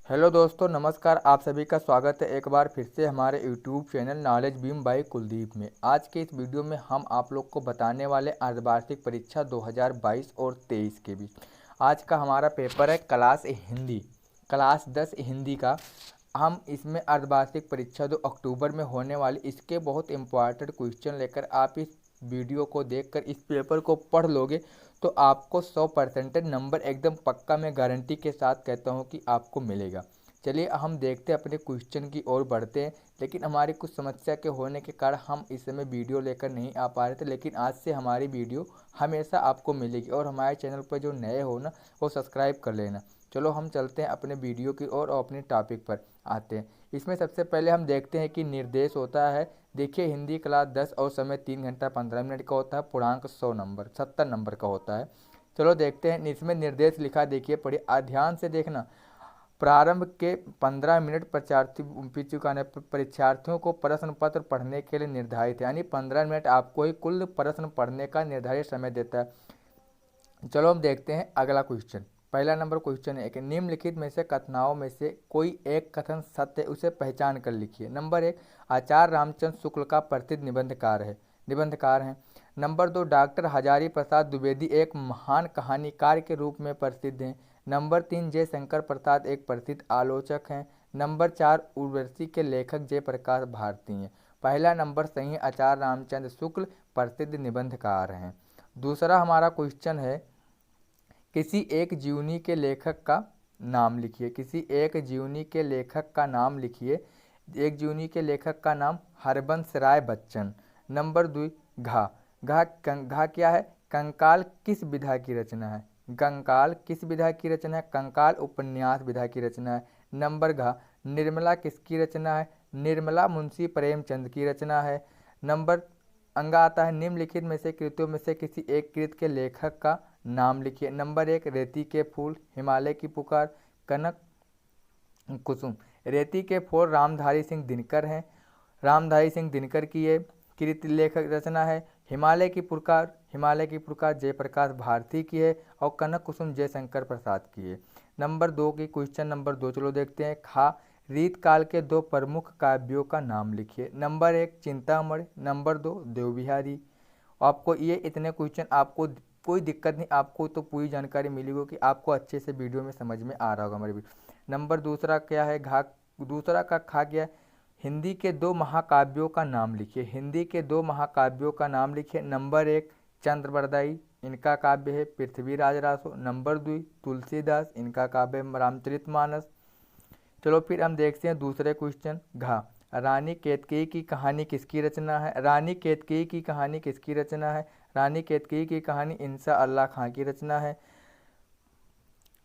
Hello दोस्तों, नमस्कार। आप सभी का स्वागत है एक बार फिर से हमारे YouTube channel knowledge beam by Kuldeep में। आज के इस वीडियो में हम आप लोग को बताने वाले अर्धवार्षिक परीक्षा 2022 और 23 के बीच। आज का हमारा पेपर है क्लास 10 हिंदी का। हम इसमें अर्धवार्षिक परीक्षा 2 अक्टूबर में होने वाली इसके बहुत इंपॉर्टेंट क्वेश्चन लेकर आप इस वीडियो को देखकर इस पेपर को पढ़ लोगे तो आपको 100% नंबर एकदम पक्का मैं गारंटी के साथ कहता हूँ कि आपको मिलेगा। चलिए हम देखते हैं, अपने क्वेश्चन की ओर बढ़ते हैं। लेकिन हमारी कुछ समस्या के होने के कारण हम इस समय वीडियो लेकर नहीं आ पा रहे थे, लेकिन आज से हमारी वीडियो हमेशा आपको मिलेगी। और हमारे चैनल पर जो नए हो ना, वो सब्सक्राइब कर लेना। चलो हम चलते हैं अपने वीडियो की ओर और अपने टॉपिक पर आते हैं। इसमें सबसे पहले हम देखते हैं कि निर्देश होता है। देखिए, हिंदी क्लास 10 और समय 3 घंटा 15 मिनट का होता है। पूर्णांक 70 नंबर का होता है। चलो देखते हैं, इसमें निर्देश लिखा, देखिए पढ़िए, ध्यान से देखना। प्रारंभ के 15 मिनट परीक्षार्थियों को प्रश्न पत्र पढ़ने के लिए निर्धारित है। यानी 15 मिनट आपको ही कुल प्रश्न पढ़ने का निर्धारित समय देता है। चलो हम देखते हैं अगला क्वेश्चन। पहला नंबर क्वेश्चन है कि निम्नलिखित में से कथनाओं में से कोई एक कथन सत्य है, उसे पहचान कर लिखिए। नंबर 1, आचार्य रामचंद्र शुक्ल का प्रसिद्ध निबंधकार हैं। नंबर 2, डॉक्टर हजारी प्रसाद द्विवेदी एक महान कहानीकार के रूप में प्रसिद्ध हैं। नंबर 3, जयशंकर प्रसाद एक प्रसिद्ध आलोचक हैं। नंबर 4, उर्वशी के लेखक जयप्रकाश भारती हैं। पहला नंबर सही है, आचार्य रामचंद्र शुक्ल प्रसिद्ध निबंधकार हैं। दूसरा हमारा क्वेश्चन है, किसी एक जीवनी के लेखक का नाम लिखिए। किसी एक जीवनी के लेखक का नाम लिखिए। एक जीवनी के लेखक का नाम हरबंस राय बच्चन। नंबर 2, घा घा क्या है? कंकाल किस विधा की रचना है? कंकाल किस विधा की रचना है? कंकाल उपन्यास विधा की रचना है। नंबर घा, निर्मला किसकी रचना है? निर्मला मुंशी प्रेमचंद की रचना है। नंबर अंगा आता है, निम्नलिखित में से कृतियों में से किसी एक कृत के लेखक का नाम लिखिए। नंबर 1, रेती के फूल, हिमालय की पुकार, कनक कुसुम। रेती के फूल रामधारी सिंह दिनकर हैं। रामधारी सिंह दिनकर की ये कृति लेखक रचना है। हिमालय की पुकार जयप्रकाश भारती की है। और कनक कुसुम जयशंकर प्रसाद की है। नंबर 2 की क्वेश्चन नंबर 2 चलो देखते हैं। खा, रीत काल के 2 प्रमुख काव्यों का नाम लिखिए। नंबर 1, चिंतामणि। नंबर 2, देवबिहारी। आपको ये इतने क्वेश्चन, आपको कोई दिक्कत नहीं, आपको तो पूरी जानकारी मिली होगी कि आपको अच्छे से वीडियो में समझ में आ रहा होगा हमारे वीडियो। नंबर दूसरा क्या है? दूसरा का खा गया, हिंदी के 2 महाकाव्यों का नाम लिखिए। हिंदी के 2 महाकाव्यों का नाम लिखिए। नंबर 1, चंद्रवरदाई, इनका काव्य है पृथ्वीराज रासो। नंबर 2, तुलसीदास, इनका काव्य है रामचरितमानस। चलो फिर हम देखते हैं दूसरे क्वेश्चन। घा, रानी केतकी की कहानी किसकी रचना है? रानी केतकी की कहानी किसकी रचना है? रानी केतकी की कहानी इंसा अल्लाह खां की रचना है।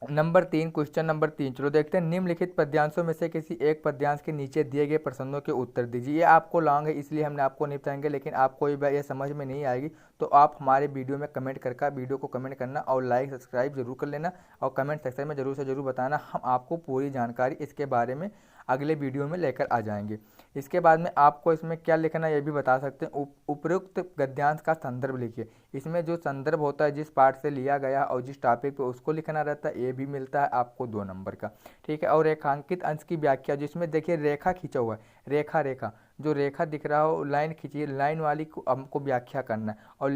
नंबर 3, क्वेश्चन नंबर 3 चलो देखते हैं। निम्नलिखित पद्यांशों में से किसी एक पद्यांश के नीचे दिए गए प्रश्नों के उत्तर दीजिए। ये आपको लॉन्ग है इसलिए हमने आपको नहीं बताएंगे, लेकिन आपको ये समझ में नहीं आएगी तो आप हमारे वीडियो में कमेंट करके वीडियो को कमेंट करना और लाइक सब्सक्राइब जरूर कर लेना। और कमेंट सेक्शन में जरूर से जरूर बताना, हम आपको पूरी जानकारी इसके बारे में अगले वीडियो में लेकर आ जाएंगे। इसके बाद में आपको इसमें क्या लिखना है ये भी बता सकते हैं। उपरोक्त गद्यांश का संदर्भ लिखिए। इसमें जो संदर्भ होता है, जिस पार्ट से लिया गया और जिस टॉपिक पे, उसको लिखना रहता है। ये भी मिलता है आपको 2 नंबर का, ठीक है। और रेखांकित अंश की व्याख्या, जिसमें देखिए रेखा खींचा हुआ है, रेखा जो रेखा दिख रहा हो, लाइन खींचिए, लाइन वाली को हमको व्याख्या करना है। और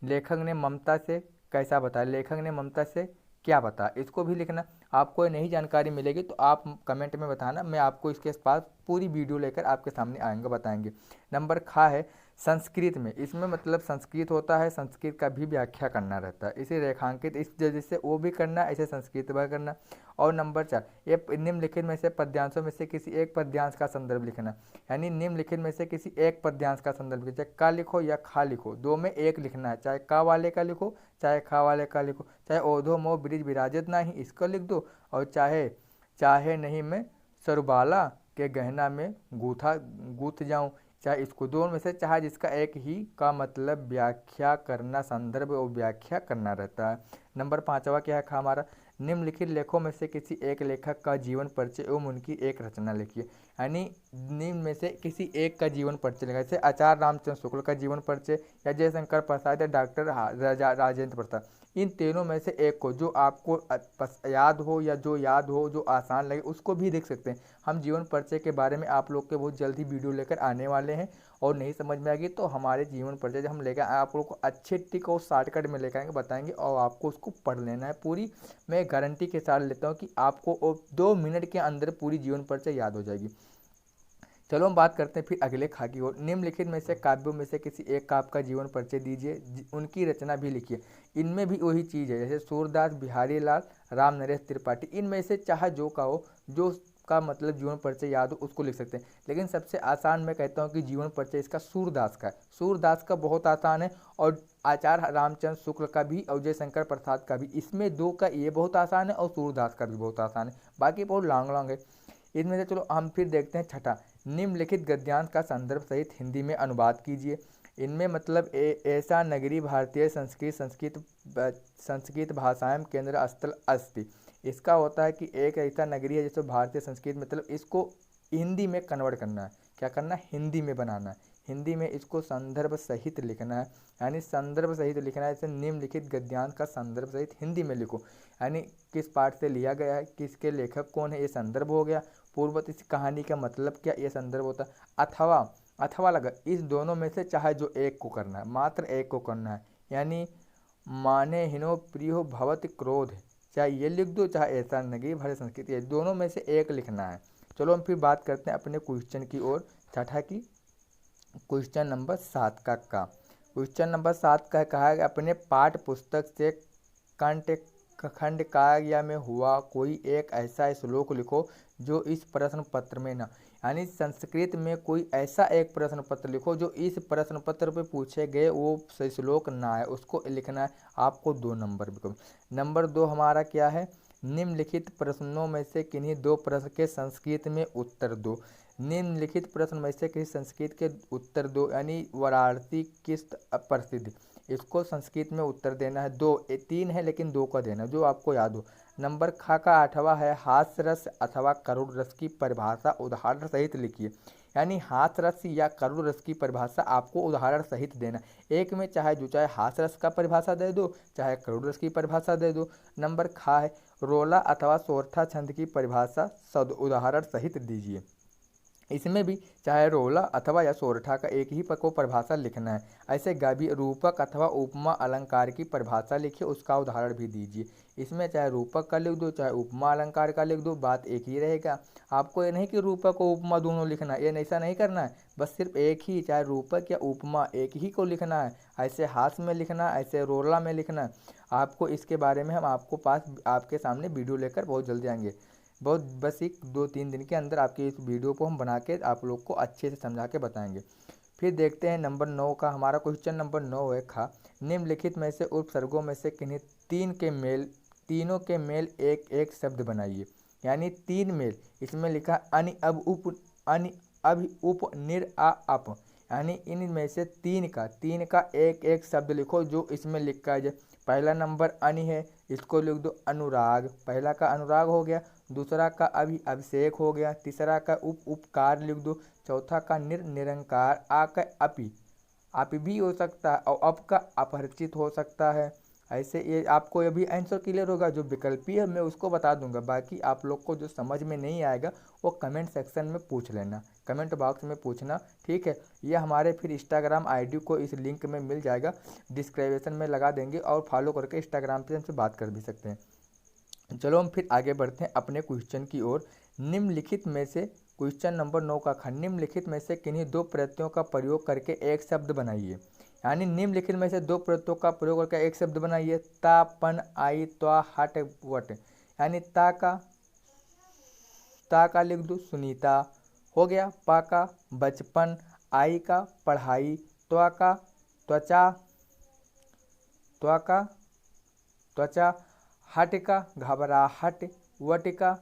लेखक ने ममता से कैसा बताया, लेखक ने ममता से क्या बताया, इसको भी लिखना। आपको नई जानकारी मिलेगी तो आप कमेंट में बताना, मैं आपको इसके पास पूरी वीडियो लेकर आपके सामने आएंगे, बताएंगे। नंबर खा है संस्कृत में, इसमें मतलब संस्कृत होता है, संस्कृत का भी व्याख्या करना रहता है। इसे रेखांकित इस जैसे से वो भी करना, ऐसे संस्कृत भी करना। और नंबर 4, ये निम्नलिखित में से पद्यांशों में से किसी एक पद्यांश का संदर्भ लिखना। यानी निम्नलिखित में से किसी एक पद्यांश का संदर्भ लिखिए, चाहे का लिखो या खा लिखो, 2 में एक लिखना है। चाहे का वाले का लिखो, चाहे खा वाले का लिखो। चाहे ओधो मोह ब्रिज विराजत नहीं, इसको लिख दो। और चाहे नहीं मैं सरुबाला के गहना में गूथ जाऊं, चाहे इसको, दोनों में से चाहे जिसका एक ही का मतलब व्याख्या करना, संदर्भ और व्याख्या करना रहता है। नंबर 5वां क्या है हमारा? निम्नलिखित लेखों में से किसी एक लेखक का जीवन परिचय एवं उनकी एक रचना लिखिए। यानी निम्न में से किसी एक का जीवन परिचय लिखा, जैसे आचार्य रामचंद्र शुक्ल का जीवन परिचय, या जयशंकर प्रसाद, या डॉक्टर राजेंद्र प्रसाद, इन तीनों में से एक को जो आपको याद हो या जो याद हो जो आसान लगे उसको भी देख सकते हैं। हम जीवन परिचय के बारे में आप लोग के बहुत जल्दी वीडियो लेकर आने वाले हैं, और नहीं समझ में आएगी तो हमारे जीवन परिचय हम लेकर आप लोग को अच्छे टिक और शॉर्टकट में लेकर आएंगे, बताएंगे और आपको उसको पढ़ लेना है पूरी। मैं गारंटी के साथ लेता हूँ कि आपको 2 मिनट के अंदर पूरी जीवन परिचय याद हो जाएगी। चलो हम बात करते हैं फिर अगले खा की ओर। निम्नलिखित में से काव्यों में से किसी एक काव्य का जीवन परिचय दीजिए, उनकी रचना भी लिखिए। इनमें भी वही चीज़ है, जैसे सूरदास, बिहारी लाल, राम नरेश त्रिपाठी, इनमें से चाहे जो का हो, जो का मतलब जीवन परिचय याद हो उसको लिख सकते हैं। लेकिन सबसे आसान मैं कहता हूँ कि जीवन परिचय इसका सूरदास का है। सूरदास का बहुत आसान है, और आचार्य रामचंद्र शुक्ल का भी और जयशंकर प्रसाद का भी। इसमें दो का ये बहुत आसान है और सूरदास का भी बहुत आसान है, बाकी बहुत लॉन्ग लॉन्ग है। इनमें से चलो हम फिर देखते हैं छठा। निम्नलिखित गद्यांश का संदर्भ सहित हिंदी में अनुवाद कीजिए। इनमें मतलब ऐसा नगरी भारतीय संस्कृत भाषाएं केंद्र स्थल अस्ति। इसका होता है कि एक ऐसा नगरी है जिसको भारतीय संस्कृत, मतलब इसको हिंदी में कन्वर्ट करना है। क्या करना है? हिंदी में बनाना है। हिंदी में इसको संदर्भ सहित लिखना है, यानी संदर्भ सहित लिखना है। जैसे निम्नलिखित गद्यांश का संदर्भ सहित हिंदी में लिखो, यानी किस पाठ से लिया गया है, किसके लेखक कौन है, ये संदर्भ हो गया। पूर्ववर्ती इस कहानी का मतलब क्या, ये संदर्भ होता है। अथवा लगा, इस दोनों में से चाहे जो एक को करना है, मात्र एक को करना है। यानी माने हिनो प्रियो भवति क्रोध, चाहे ये लिख दो चाहे ऐसा नगरी भारतीय संस्कृति, ये दोनों में से एक लिखना है। चलो हम फिर बात करते हैं अपने क्वेश्चन की ओर, छठा की। क्वेश्चन नंबर 7 का क्वेश्चन नंबर 7 का कहा है अपने पाठ्य पुस्तक से खंड काव्य में हुआ कोई एक ऐसा श्लोक लिखो जो इस प्रश्न पत्र में न, यानी संस्कृत में कोई ऐसा एक प्रश्न पत्र लिखो जो इस प्रश्न पत्र पे पूछे गए वो श्लोक ना है, उसको लिखना है। आपको 2 नंबर भी। नंबर 2 हमारा क्या है? निम्नलिखित प्रश्नों में से किन्हीं 2 प्रश्न के संस्कृत में उत्तर दो। निम्नलिखित प्रश्न में से किसी संस्कृत के उत्तर दो, यानी वाराणसी किस प्रसिद्ध, इसको संस्कृत में उत्तर देना है। 3 है लेकिन 2 का देना जो आपको याद हो। नंबर खा का 8वां है हास्य रस अथवा करुण रस की परिभाषा उदाहरण सहित लिखिए। यानी हास्य रस या करुण रस की परिभाषा आपको उदाहरण सहित देना। एक में चाहे हास्य रस का परिभाषा दे दो, चाहे करुण रस की परिभाषा दे दो। नंबर खा है रोला अथवा सोरठा छंद की परिभाषा उदाहरण सहित दीजिए। इसमें भी चाहे रोला अथवा या सोरठा का एक ही को परिभाषा लिखना है। ऐसे गावी रूपक अथवा उपमा अलंकार की परिभाषा लिखिए, उसका उदाहरण भी दीजिए। इसमें चाहे रूपक का लिख दो चाहे उपमा अलंकार का लिख दो, बात एक ही रहेगा। आपको ये नहीं कि रूपक और उपमा दोनों लिखना है, ये ऐसा नहीं करना है। बस सिर्फ एक ही, चाहे रूपक या उपमा एक ही को लिखना है। ऐसे हास्य में लिखना है, ऐसे रोला में लिखना है। आपको इसके बारे में हम आपके सामने वीडियो लेकर बहुत जल्दी आएंगे। बस 1-2-3 दिन के अंदर आपके इस वीडियो को हम बना के आप लोग को अच्छे से समझा के बताएंगे। फिर देखते हैं नंबर 9 का। हमारा क्वेश्चन नंबर 9 है खा। निम्नलिखित में से उपसर्गों में से किन्हीं तीनों के मेल एक एक शब्द बनाइए। यानी 3 मेल, इसमें लिखा अनि अब उप, अनि अभि उप, निर आ अप, यानी इनमें से 3 का एक एक शब्द लिखो जो इसमें लिखा है। पहला नंबर अनि है, इसको लिख दो अनुराग। पहला का अनुराग हो गया, दूसरा का अभिषेक हो गया, तीसरा का उपकार लिख दो, चौथा का निरंकार, आ का अपि भी हो सकता है, और अप का अपरिचित हो सकता है। ऐसे ये आपको अभी आंसर क्लियर होगा। जो विकल्पी है मैं उसको बता दूंगा, बाकी आप लोग को जो समझ में नहीं आएगा वो कमेंट सेक्शन में पूछ लेना, कमेंट बॉक्स में पूछना, ठीक है। ये हमारे फिर इंस्टाग्राम आईडी को इस लिंक में मिल जाएगा, डिस्क्रिप्शन में लगा देंगे, और फॉलो करके इंस्टाग्राम पे हमसे बात कर भी सकते हैं। चलो हम फिर आगे बढ़ते हैं अपने क्वेश्चन की ओर। निम्नलिखित में से क्वेश्चन नंबर 9 का खंड, निम्नलिखित में से किन्हीं 2 प्रत्ययों का प्रयोग करके एक शब्द बनाइए। यानी निम्नलिखित में से 2 प्रत्ययों का प्रयोग करके एक शब्द बनाइए। ता, पन, आई, त्वा, हट, वट। यानी ता का लिख दो सुनीता हो गया, पा का बचपन, आई का पढ़ाई, त्वा का त्वचा, हट का घबराहट, वट का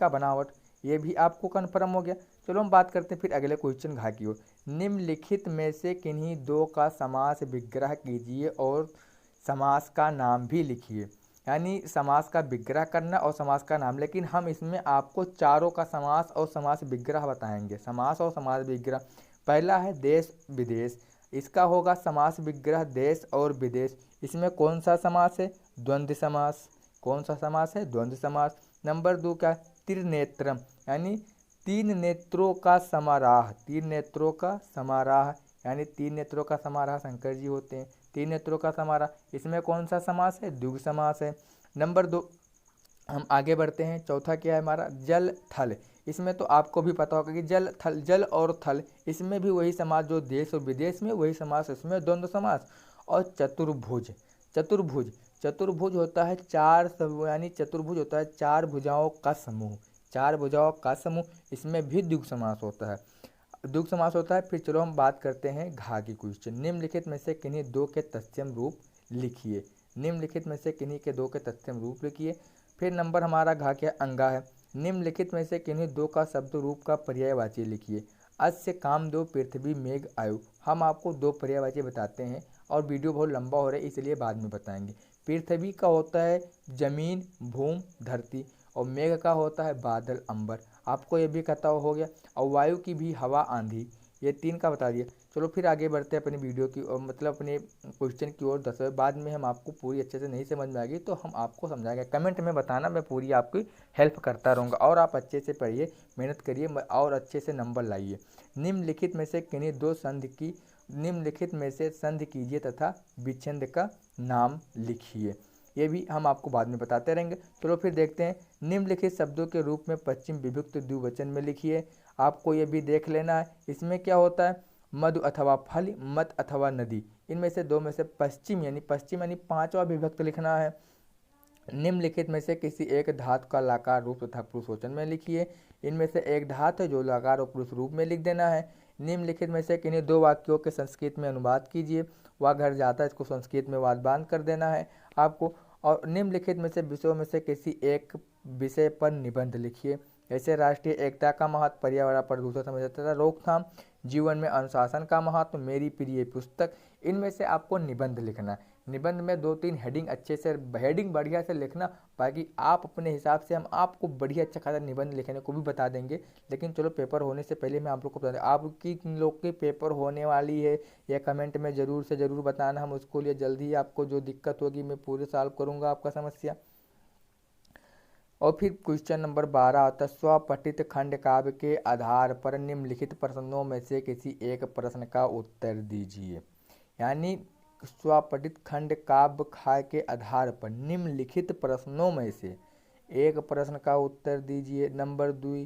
बनावट। ये भी आपको कन्फर्म हो गया। चलो हम बात करते हैं फिर अगले क्वेश्चन घा की ओर। निम्नलिखित में से किन्हीं 2 का समास विग्रह कीजिए और समास का नाम भी लिखिए। यानी समास का विग्रह करना और समास का नाम, लेकिन हम इसमें आपको चारों का समास और समास विग्रह बताएंगे। समास और समास विग्रह, पहला है देश विदेश, इसका होगा समास विग्रह देश और विदेश। इसमें कौन सा समास है? द्वंद्व समास। कौन सा समास है? द्वंद्व समास। नंबर 2 क्या? त्रिनेत्रम, यानी तीन नेत्रों का समाराह। तीन नेत्रों का समाराह, यानी तीन नेत्रों का समाराह शंकर जी होते हैं। तीन नेत्रों का समाराह, इसमें कौन सा समास है? द्विगु समास है। नंबर 2 हम आगे बढ़ते हैं। चौथा क्या है हमारा? जल थल। इसमें तो आपको भी पता होगा कि जल थल, जल और थल, इसमें भी वही समास जो देश और विदेश में, वही समास इसमें द्वंद्व समास। और चतुर्भुज। चतुर्भुज, चतुर्भुज होता है चार यानी चतुर्भुज होता है चार भुजाओं का समूह। चार भुजाओं का समूह, इसमें भी द्विगु समास होता है। द्विगु समास होता है। फिर चलो हम बात करते हैं घा की क्वेश्चन। निम्नलिखित में से किन्हीं दो के तत्सम रूप लिखिए। निम्नलिखित में से किन्हीं के दो के तत्सम रूप लिखिए। फिर नंबर हमारा घा क्या? अंगा है। निम्नलिखित में से किन्हीं दो का शब्द रूप का पर्यायवाची लिखिए। अस्य कामदेव पृथ्वी मेघ आयु। हम आपको दो पर्यायवाची बताते हैं और वीडियो बहुत लंबा हो रहा है इसलिए बाद में बताएंगे। पृथ्वी का होता है जमीन, भूमि, धरती, और मेघ का होता है बादल, अंबर। आपको ये भी पता हो गया। और वायु की भी हवा, आंधी। ये तीन का बता दिया। चलो फिर आगे बढ़ते हैं अपनी वीडियो की और मतलब अपने क्वेश्चन की ओर। 10वें बाद में हम आपको पूरी अच्छे से नहीं समझ में आएगी तो हम आपको समझाएंगे। कमेंट में बताना, मैं पूरी आपकी हेल्प करता रहूँगा। और आप अच्छे से पढ़िए, मेहनत करिए और अच्छे से नंबर लाइए। निम्नलिखित में से किन्हीं दो संधि की निम्नलिखित में से संधि कीजिए तथा विच्छेद का नाम लिखिए। ये भी हम आपको बाद में बताते रहेंगे। चलो फिर देखते हैं। निम्नलिखित शब्दों के रूप में पश्चिम विभक्त द्विवचन में लिखिए। आपको ये भी देख लेना है। इसमें क्या होता है? मधु अथवा फल, मत अथवा नदी। इनमें से दो में से पश्चिम यानी पांचवा विभक्त लिखना है। निम्नलिखित में से किसी एक धातु का लकार रूप तथा पुरुषवचन में लिखिए। इनमें से एक धातु है जो लकार और पुरुष रूप में लिख देना है। निम्नलिखित में से किन्हीं दो वाक्यों के संस्कृत में अनुवाद कीजिए। वह घर जाता है, इसको संस्कृत में वादबान कर देना है आपको। और निम्नलिखित में से विषयों में से किसी एक विषय पर निबंध लिखिए। जैसे राष्ट्रीय एकता का महत्व, पर्यावरण प्रदूषण समस्या तथा रोकथाम, जीवन में अनुशासन का महत्व, मेरी प्रिय पुस्तक। इनमें से आपको निबंध लिखना है। निबंध में 2-3 हेडिंग अच्छे से, हेडिंग बढ़िया से लिखना, बाकी आप अपने हिसाब से, हम आपको बढ़िया अच्छा खासा निबंध लिखने को भी बता देंगे। लेकिन चलो पेपर होने से पहले मैं आप लोग को बता दें, आपकी किन लोग की पेपर होने वाली है यह कमेंट में ज़रूर से ज़रूर बताना। हम उसको लिए जल्दी ही आपको जो दिक्कत होगी मैं पूरे सॉल्व करूँगा आपका समस्या। और फिर क्वेश्चन नंबर 12 आता है, स्वपठित खंड काव्य के आधार पर निम्नलिखित प्रश्नों में से किसी एक प्रश्न का उत्तर दीजिए। यानी स्वपठित खंड काव्य के आधार पर निम्नलिखित प्रश्नों में से एक प्रश्न का उत्तर दीजिए। नंबर 2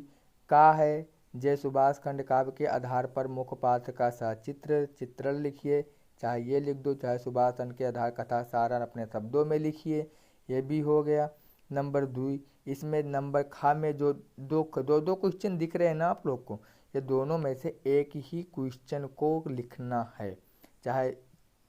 का है? जय सुभाष खंड काव्य के आधार पर मुख्य पात्र का चित्रण लिखिए। चाहे ये लिख दो, चाहे सुभाष खंड के आधार कथा सारा अपने शब्दों में लिखिए। ये भी हो गया। नंबर 2 इसमें नंबर खा में जो दो क्वेश्चन दिख रहे हैं ना आप लोग को, ये दोनों में से एक ही क्वेश्चन को लिखना है। चाहे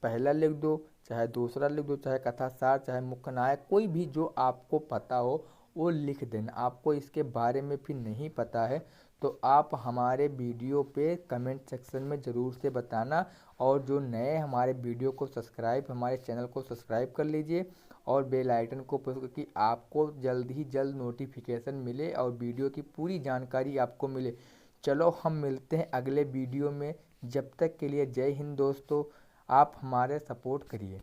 पहला लिख दो, चाहे दूसरा लिख दो, चाहे कथा सार, चाहे मुख्य नायक, कोई भी जो आपको पता हो वो लिख देना। आपको इसके बारे में फिर नहीं पता है तो आप हमारे वीडियो पे कमेंट सेक्शन में ज़रूर से बताना। और जो नए हमारे वीडियो को हमारे चैनल को सब्सक्राइब कर लीजिए और बेल आइकन को प्रेस करके आपको जल्द ही जल्द नोटिफिकेशन मिले और वीडियो की पूरी जानकारी आपको मिले। चलो हम मिलते हैं अगले वीडियो में। जब तक के लिए जय हिंद दोस्तों, आप हमारे सपोर्ट करिए।